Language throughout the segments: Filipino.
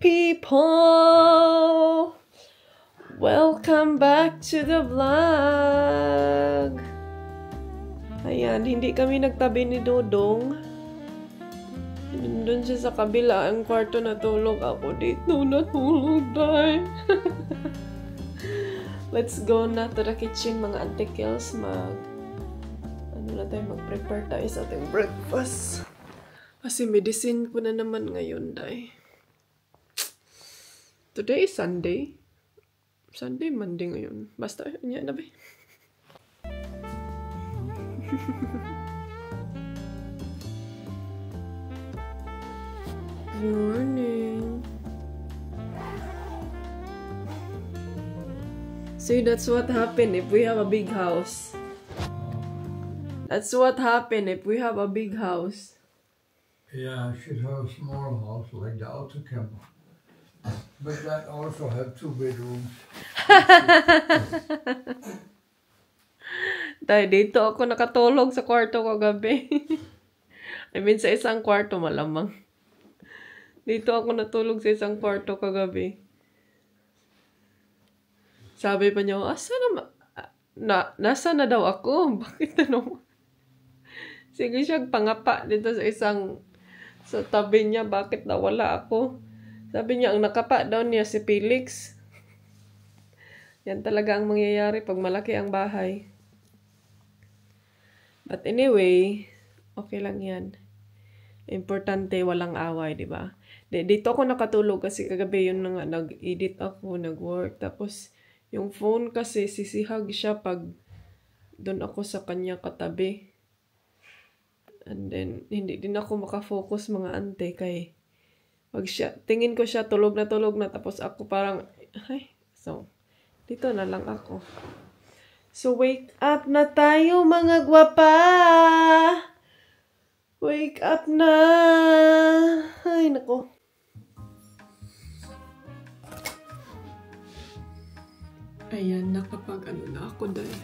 people! Welcome back to the vlog! Ayan, hindi kami nagtabi ni Dodong. Doon siya sa kabila ang kwarto, natulog ako dito. Natulog tayo. Let's go na to the kitchen, mga Auntie Kels. Mag-prepare tayo sa ating breakfast. Kasi medicine ko na naman ngayon, day. Today is Sunday. Sunday, Monday ngayon. Basta, yan na ba? Good morning. See, that's what happened if we have a big house. That's what happened if we have a big house. Yeah, I should have a small house like the outer camper. But I also have 2 bedrooms. Dahil dito ako nakatulog sa kwarto ko gabi. I mean, sa isang kwarto malamang. Dito ako natulog sa isang kwarto kagabi. Sabi pa niya, nasa na daw ako? Bakit ano? Sige siya pangapa dito sa tabi niya, bakit nawala ako? Sabi niya, ang nakapa daw niya si Felix. Yan talaga ang mangyayari pag malaki ang bahay. But anyway, okay lang yan. Importante, walang away, di ba? Dito ako nakatulog kasi kagabi yun nga, nag-edit ako, nag-work. Tapos, yung phone kasi, sisihag siya pag doon ako sa kanya katabi. And then, hindi din ako makafocus mga ante kay pag siya, tingin ko siya tulog na tapos ako parang, so, dito na lang ako. So, wake up na tayo mga gwapa! Wake up na! Ay, nako. Ayan, nakapag-ano na ako dahil.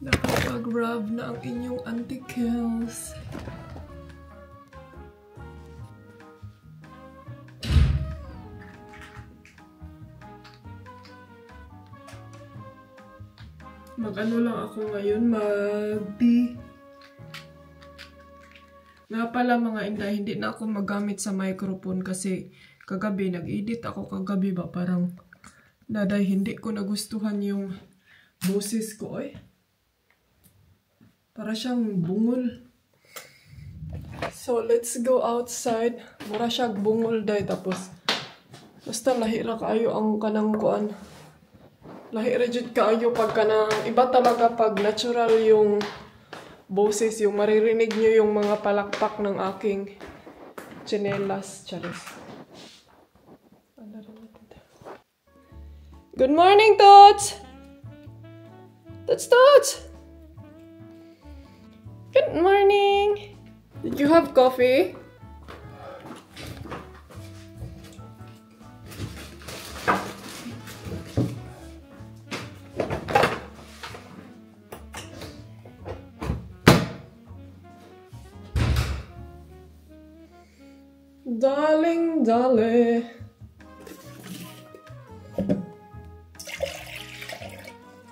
Nakapag-rub na ang inyong Auntie Kels. Mag-ano lang ako ngayon, mag-tea. Nga pala mga inday, hindi na ako magamit sa microphone kasi kagabi, nag-edit ako kagabi ba, parang naday, hindi ko nagustuhan yung boses ko, Para siyang bungol. So, let's go outside. Mura siyang bungol, day, tapos basta lahira kaayo ang kanang kuan. Lahira jud kaayo pag kanang, iba talaga pag natural yung boses, yung maririnig nyo yung mga palakpak ng aking tsinelas. Charis. Good morning, Tots! Tots! Good morning! Did you have coffee? Darling.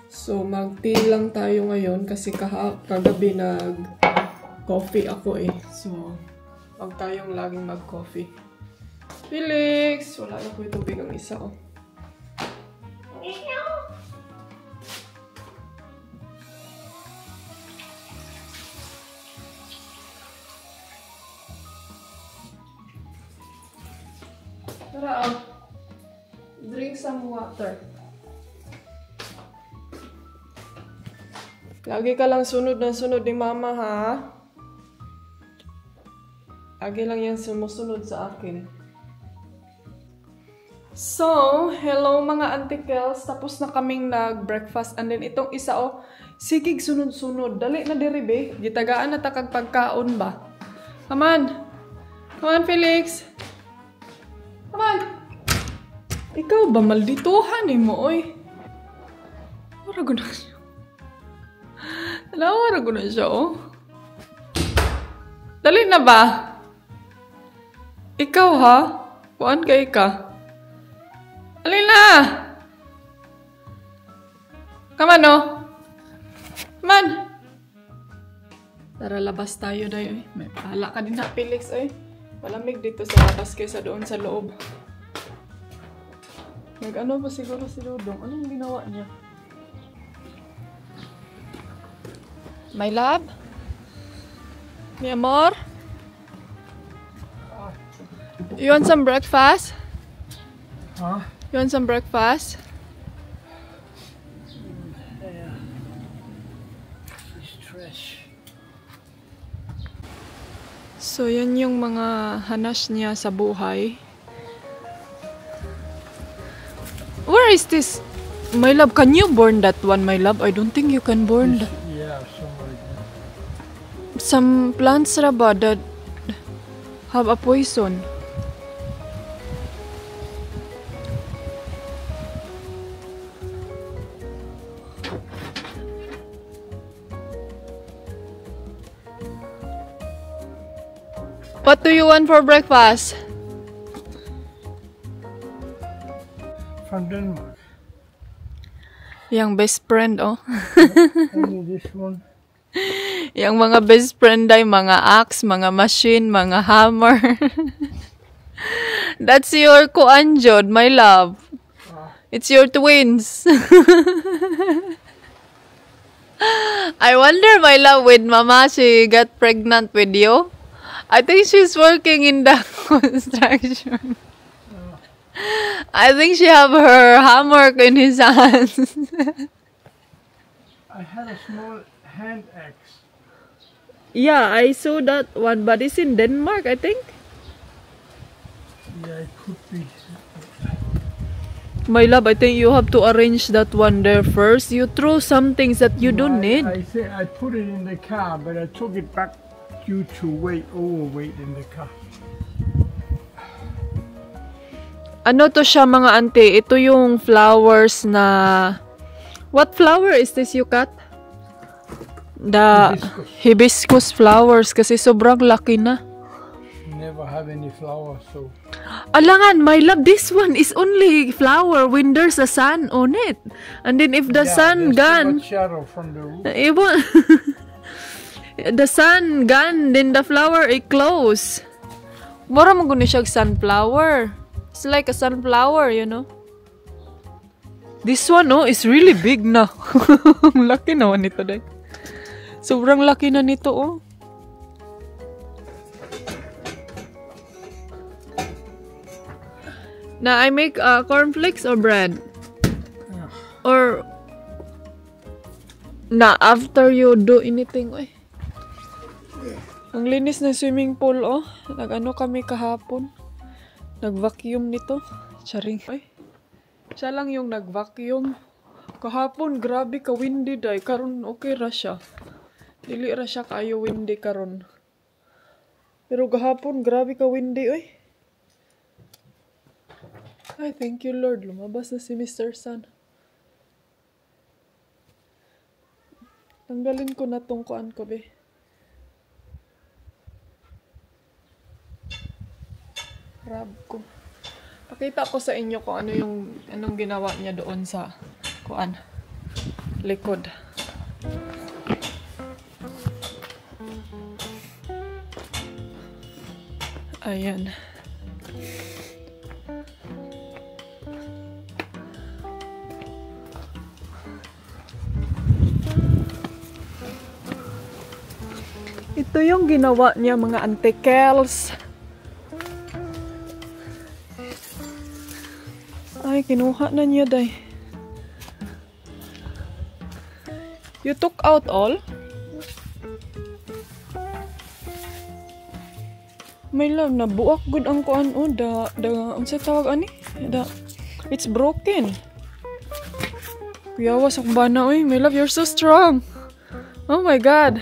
So, mag-tea lang tayo ngayon kasi kagabi nag-coffee ako So, wag tayong laging mag-coffee. Felix! Wala na ko yung tubig ang isa, Tara, drink some water. Lagi ka lang sunod ni mama, ha? Lagi lang yan sumusunod sa akin. So, hello mga Auntie Kels. Tapos na kaming nag-breakfast. And then itong isa, sigig sunod-sunod. Dali na diribe. Gitagaan na takag pagkaon ba? Come on. Come on, Felix. Come on. Ikaw ba maldituhan mo, Wala ko na siya. Wala ko na siya, Dali na ba? Ikaw, ha? Kuan kay ka. Alina! Come on, no? Come on! Tara, labas tayo dayo eh. May pahala ka din na, Felix eh. Malamig dito sa labas kaysa doon sa loob. Nag-ano ba siguro si Dodong? Anong ginawa niya? My love? Mi amor? You want some breakfast? Huh? You want some breakfast? Yeah. It's trash. So, yan yung mga hanas niya sa buhay. Where is this? My love, can you burn that one, my love? I don't think you can burn that. Yeah, something like that. Some plants raba that have a poison. What do you want for breakfast? From Denmark. Yang best friend, oh. Only this one. Yang mga best friend ay mga axe, mga machine, mga hammer. That's your kuanjod, my love. It's your twins. I wonder, my love, with Mama, she got pregnant with you. I think she's working in the construction. I think she have her hammer in his hands. I had a small hand axe. Yeah, I saw that one, but it's in Denmark, I think. Yeah, it could be. My love, I think you have to arrange that one there first. You throw some things that you don't need. I say I put it in the car, but I took it back due to overweight in the car. Ano to siya mga ante? Ito yung flowers na... What flower is this you cut? The hibiscus flowers kasi sobrang laki na. Never have any flowers, so... Alangan, my love, this one is only flower when there's a sun on it. And then if the sun gone... shadow from the roof. The sun gone, then the flower it close. Mura mo guni siya sunflower. It's like a sunflower, you know. This one, oh, is really big na. Laki naman nito, day. Sobrang laki na nito, oh. Now, I make cornflakes or bread? Or... Na, after you do anything, eh. Ang linis ng swimming pool, oh. Nag-ano kami kahapon. Nag-vacuum nito. Charing. Ay. Siya lang yung nag-vacuum. Kahapon, grabe ka windy day. Karon okay ra siya. Dili ra siya kayo windy karon. Pero kahapon, grabe ka windy, oy. Ay, thank you Lord. Lumabas na si Mr. Sun. Tanggalin ko na tong kuan ko, be. Grab ko. Pakita ko sa inyo kung ano yung anong ginawa niya doon sa kuan likod. Ayan. Ito yung ginawa niya mga antikels. Ay, kinuha na niya, day. You took out all? May love, nabuak good ang kuan, oh. Ang sa tawag, ani? It's broken. Kuyawas akong bana, oy. My love, you're so strong. Oh my God.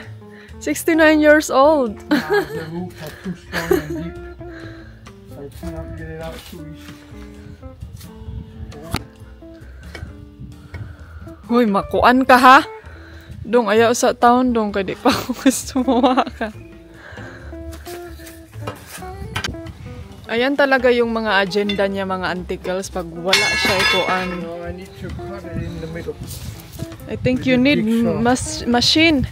69 years old. The roots are too strong and deep. I cannot get it out too easy. Hoy, makuan ka ha? Dong, ayaw sa taon dong, kaya di pa ako gusto mawa ka. Ayan talaga yung mga agenda niya, mga anticles. Pag wala siya ikuan. No, I need to cut it in the middle. I think you need machine.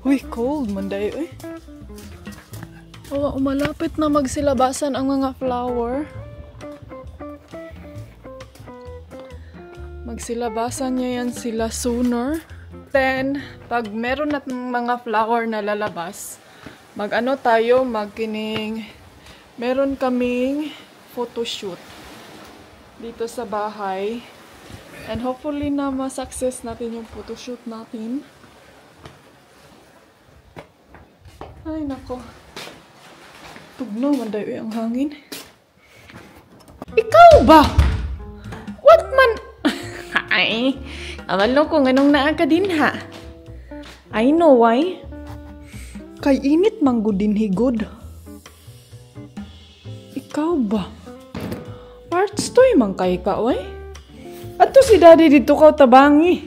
Uy, cold Monday. Uy. Oh, malapit na magsilabasan ang mga flower. Magsilabasan niya yan sila sooner. Then, pag meron na mga flower na lalabas, mag-ano tayo, meron kaming photoshoot dito sa bahay. And hopefully na ma-success natin yung photoshoot natin. Ay, nako. Tugnaw, manday ang hangin. Ikaw ba? What man? Ay, awalo ko nganong naa ka din ha. I know why. Kay init manggod din higod. Ikaw ba? Parts to'y mang kay ka, oy. Ato si daddy dito ka tabangi.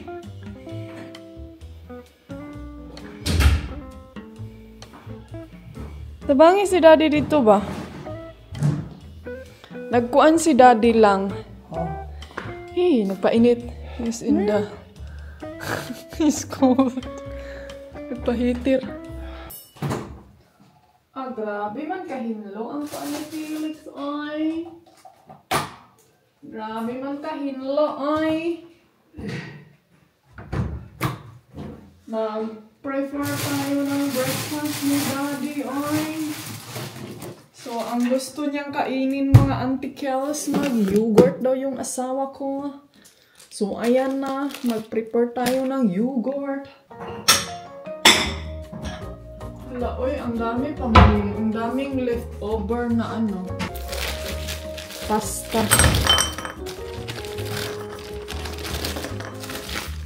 Tabangi si daddy dito ba? Nagkuan si daddy lang. Hey, nagpainit. He's in the... He's cold. Nagpahitir. Ah, grabe man kahinlo ang paan ni Felix, ay. Grabe man kahinlo, ay. Nag-prefer tayo ng breakfast ni Daddy, ay. So, ang gusto niyang kainin mga antikels, mag-yogurt daw yung asawa ko. So, ayan na. Mag-prepare tayo ng yogurt. Wala, oy, ang dami pa. Ang daming leftover na ano. Pasta.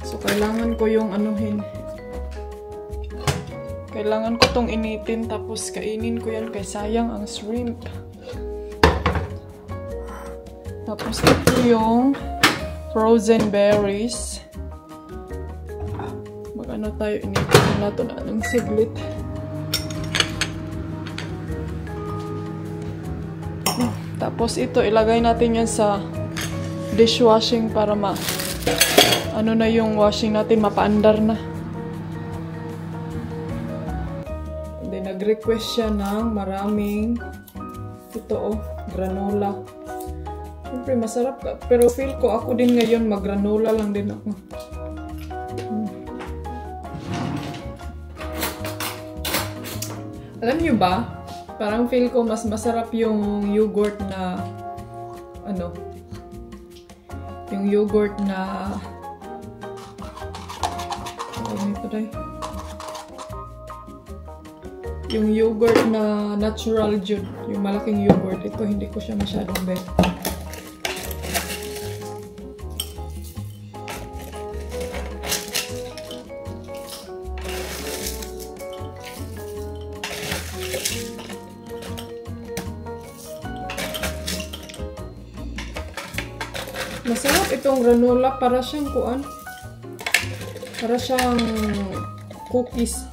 So, kailangan ko yung anuhin. Kailangan ko tong initin tapos kainin ko yan kay sayang ang shrimp. Tapos ito yung frozen berries. Mag-ano tayo, initin na ito na ng siglit. Tapos ito, ilagay natin yan sa dishwashing para ano na yung washing natin, mapaandar na. Nag-request siya ng maraming granola. Siyempre masarap ka. Pero feel ko ako din ngayon mag-granola lang din ako. Alam niyo ba? Parang feel ko mas masarap yung yogurt na yung yogurt na yung yogurt na natural jud, yung malaking yogurt. Ito hindi ko siya masyadong bet. Masarap itong granola, para siyang kuan. Para siyang cookies.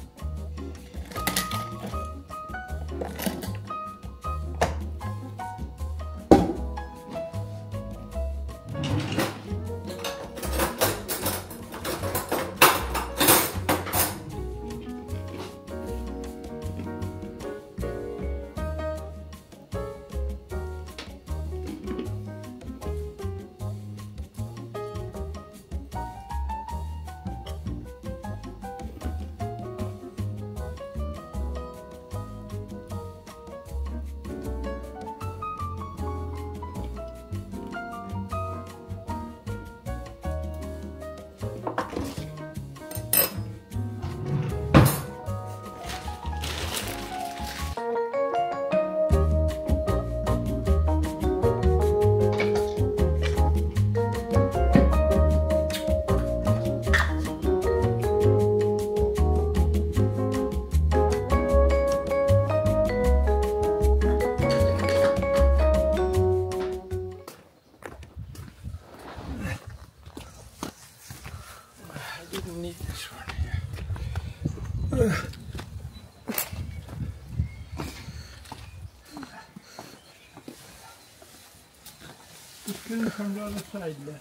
Just kidding from the other side there.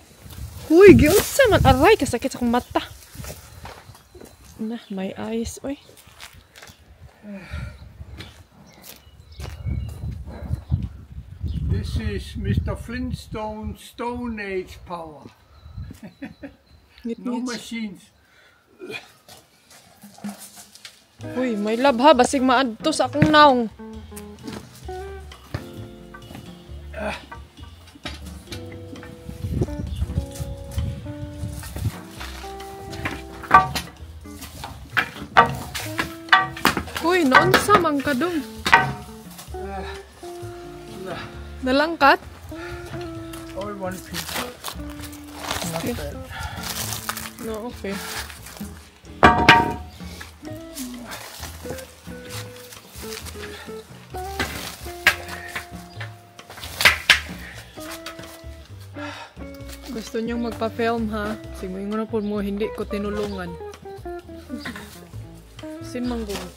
Huy, giunsa man. Aray, kasakit sa akong mata. Nah, my eyes, oy. This is Mr. Flintstone's Stone Age power. No machines. Uy, may labha. Basig maadto sa akong naong. Uy, naunsa man ka dong? Nalangkat? All one piece. Not Okay. bad. No, okay. Gusto niyang magpa-film ha? Sige mo na po mo, hindi ko tinulungan. Sin manggong.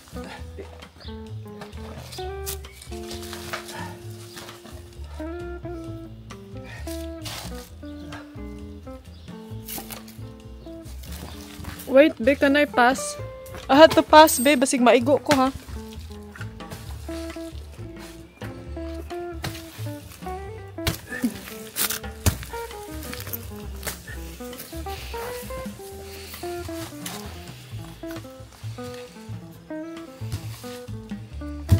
Wait, be, can I pass? I had to pass, be. Basig maigo ko, ha?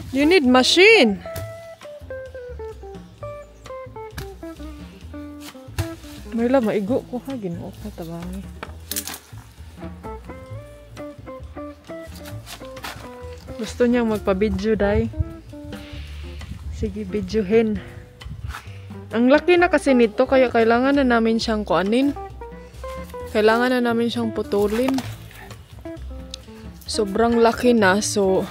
You need machine. May lang, maigo ko, ha? Ginoo ka, tabangi. Gusto niyang magpa-video, day. Sige, videohin. Ang laki na kasi nito, kaya kailangan na namin siyang kuanin. Kailangan na namin siyang putulin. Sobrang laki na, so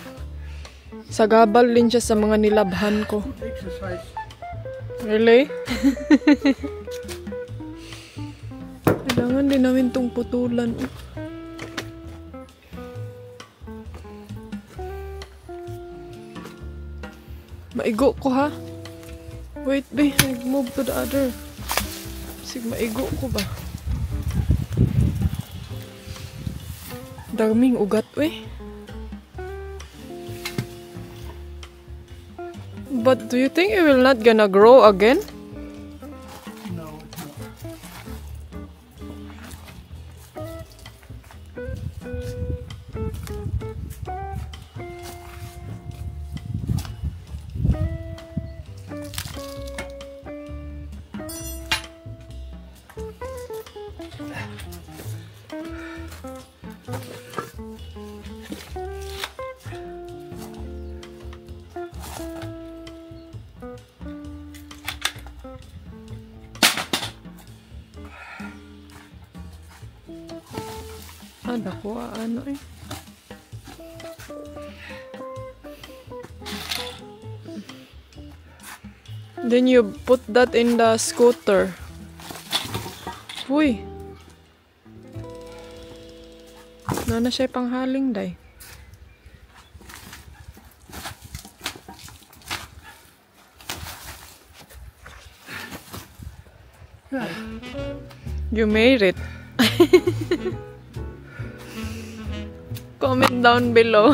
sagabal din siya sa mga nilabhan ko. Exercise. Really? Kailangan din namin tong putulan. Maigo ko, ha? Wait, be. Move to the other. Sige, maigo ko ba? Daming ugat, we. But do you think it will not gonna grow again? No, it's not. Nakuha, ano eh. Then you put that in the scooter. Uy. Na siya panghaling, day. You made it. Comment down below.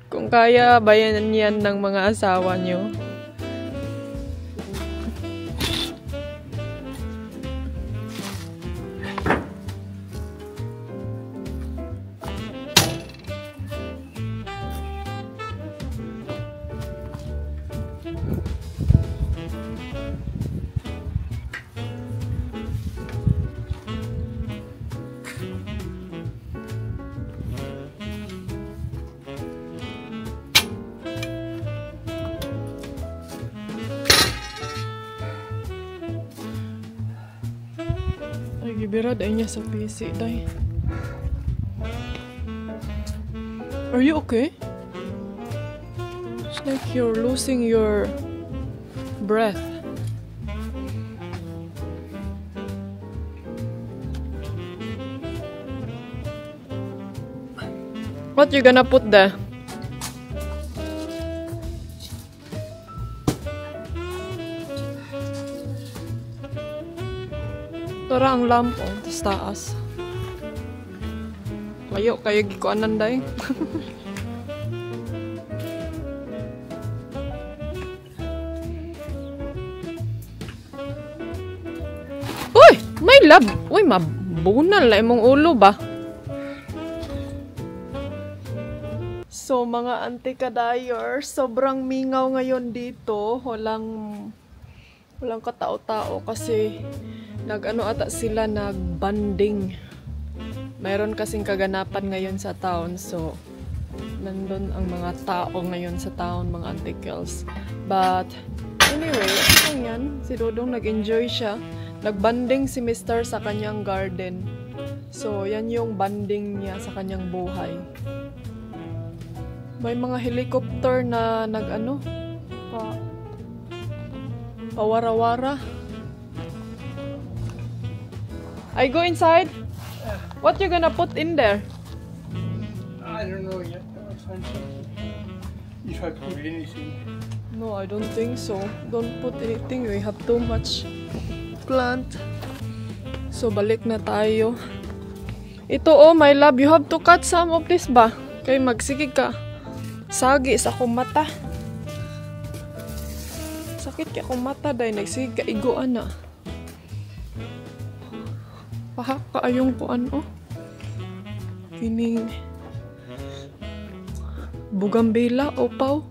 Kung kaya bayanan yan ng mga asawa nyo. Gibirad ay niya sa PC, day. Are you okay? It's like you're losing your breath. What you gonna put there? Tara ang lampo, tas taas. Kayo gikuanan day. Uy! May lab! Uy, mabunal la imong ulo ba? So, mga anti-kadayer, sobrang mingaw ngayon dito. Walang katao-tao kasi nag-ano ata sila, nag-banding. Mayroon kasing kaganapan ngayon sa town. So, nandun ang mga tao ngayon sa town, mga antikels. But, anyway, ano yan? Si Dodong nag-enjoy siya. Nag-banding si Mr. sa kanyang garden. So, yan yung banding niya sa kanyang buhay. May mga helicopter na nag-ano, pawara-wara. I go inside? What you gonna put in there? I don't know yet. I'll find something. If I put anything. No, I don't think so. Don't put anything. We have too much plant. So, balik na tayo. Ito, oh, my love. You have to cut some of this ba? Kaya magsigig ka. Sagi sa akong mata. Sakit ka akong mata dahil nagsigig ka iguan na. Pahak ka ayong kuan, oh. Kining bugambila, opaw.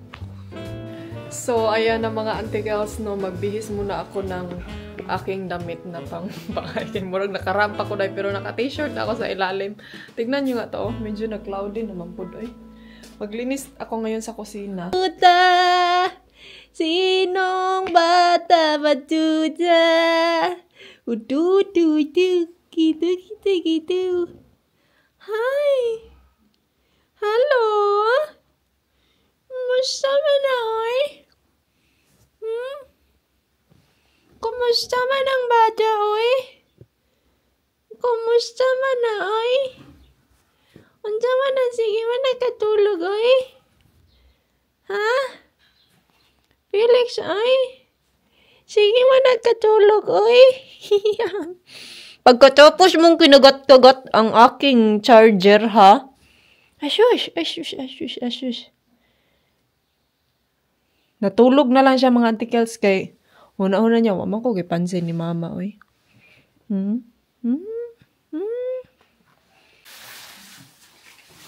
So, ayan na mga anti-girls, no. Magbihis muna ako ng aking damit na pang bahay. Murag nakarampa ko dahil pero naka-t-shirt ako sa ilalim. Tignan nyo nga to, oh. Medyo na-cloudy naman po doy. Maglinis ako ngayon sa kusina. Tuta! Sinong bata batuta? Udu-du-du. Gitu. Hi! Hello! Kumusta man ay? Kumusta man ang bata, oy? Kumusta man ay? Unsa man na sige man nakatulog, oy? Ha? Felix, ay? Sige man nakatulog, oy? Pagkatapos mong kinagat-kagat ang aking charger, ha? Asus. Natulog na lang siya mga antikels kay una-una niya, wama ko gipansin ni mama, oy.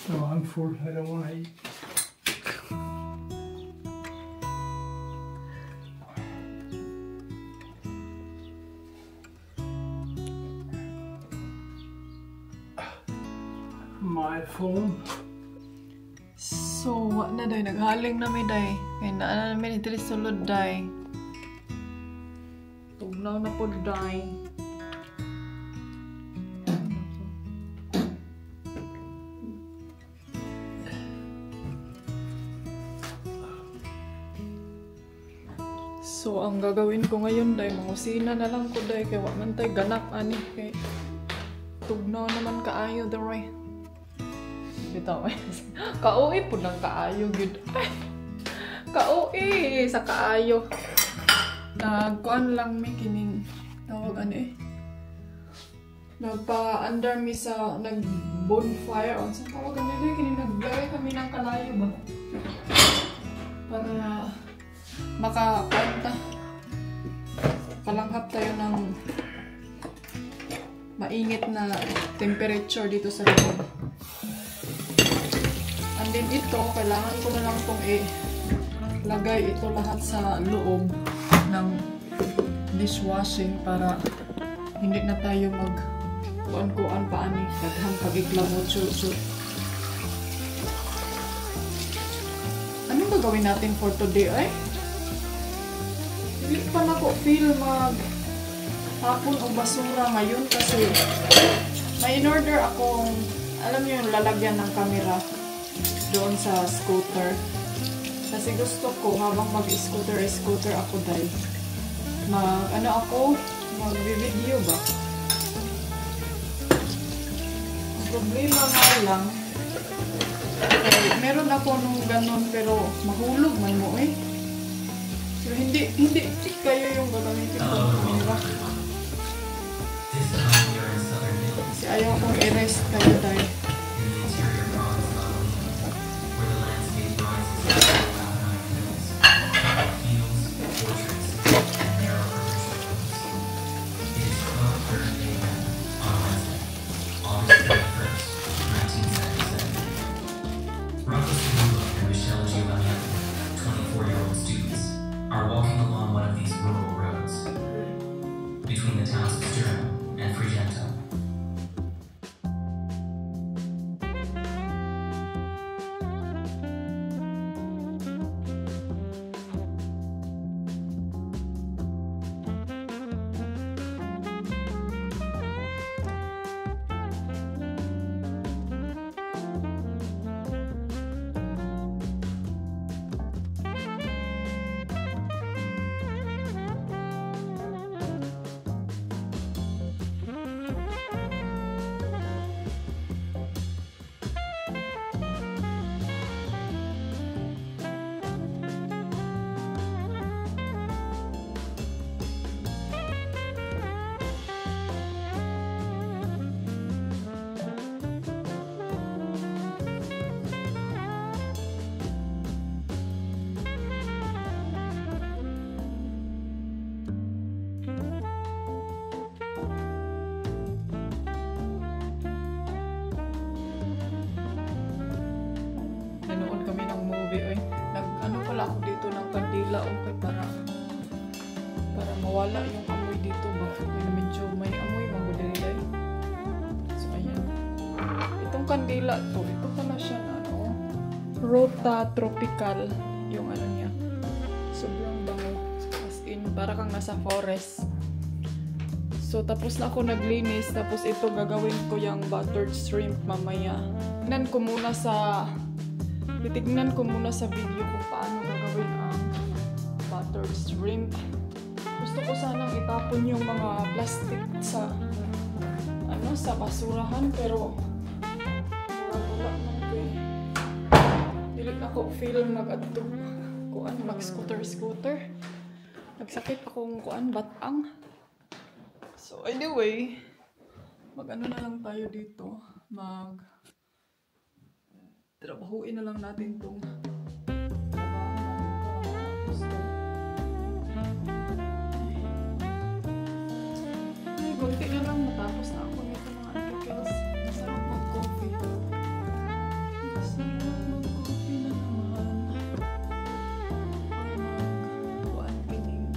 No, I'm full. I don't want to eat. My phone. So, what na day? Naghaling na may day. Kaya na namin ito sulod day. Tugnaw na po day. So, ang gagawin ko ngayon day, mangusina na lang ko day. Kaya man tayo ganap ani. Kaya tugnaw naman kaayo daray. Bitaw. Kauwi po ng kaayo, good. Kauwi sa kaayo. Nagkuan lang may kining tawag ano eh. Nagpa-under mi sa nag-bonfire. O sa tawag ano eh. Kining naglagay kami ng kalayo ba? Para makakanta. Palanghap tayo ng mainit na temperature dito sa loob. And then ito, kailangan ko na lang itong lagay ito lahat sa loob ng dishwashing para hindi na tayo mag-kuan-kuan pa ani. Daghang pag-iklamot. Anong gagawin natin for today ay? Hindi pa na ko feel hapon o basura ngayon kasi may in-order akong, alam niyo yung lalagyan ng camera doon sa scooter. Kasi gusto ko habang mag-scooter ako dahil mag-video ba? Ang problema nga lang, meron ako nung ganun pero mahulog man mo eh. So hindi kayo yung gagamitin ko ng camera. Kasi ayaw akong i-rest kayo dahil. Ako dito ng kandila okay para mawala yung amoy dito ba medyo may amoy magudilay. So ayan, itong kandila to, ito pala siya na ano, Rota Tropical yung ano niya, sobrang bango as in para kang nasa forest. So tapos na ako naglinis, tapos ito gagawin ko yung buttered shrimp mamaya. Titignan ko muna sa video kung paano gagawin ang buttered shrimp. Gusto ko sanang itapon yung mga plastic sa basurahan, pero wala nang dili ako feel mag-scooter. Nagsakit akong batang. So anyway, mag-ano na lang tayo dito, trabahuin na lang natin itong konti na lang matapos na ako nito mga articles. Masarap mag-coffee. Masarap mag-coffee na naman. Or mag-one-pining.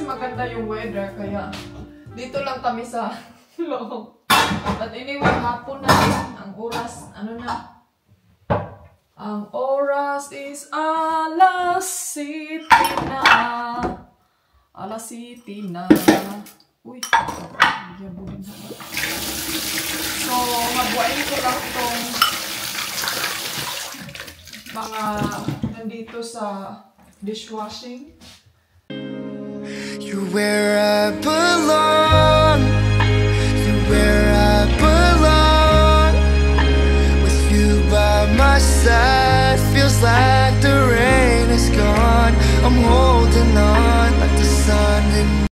Maganda yung weather, kaya dito lang kami sa loob. But anyway, hapon na ang oras. Ano na? Ang oras is alas 7 na. Alas 7 na. Uy, so magbuhayin ko lang itong mga nandito sa dishwashing. You're where I belong.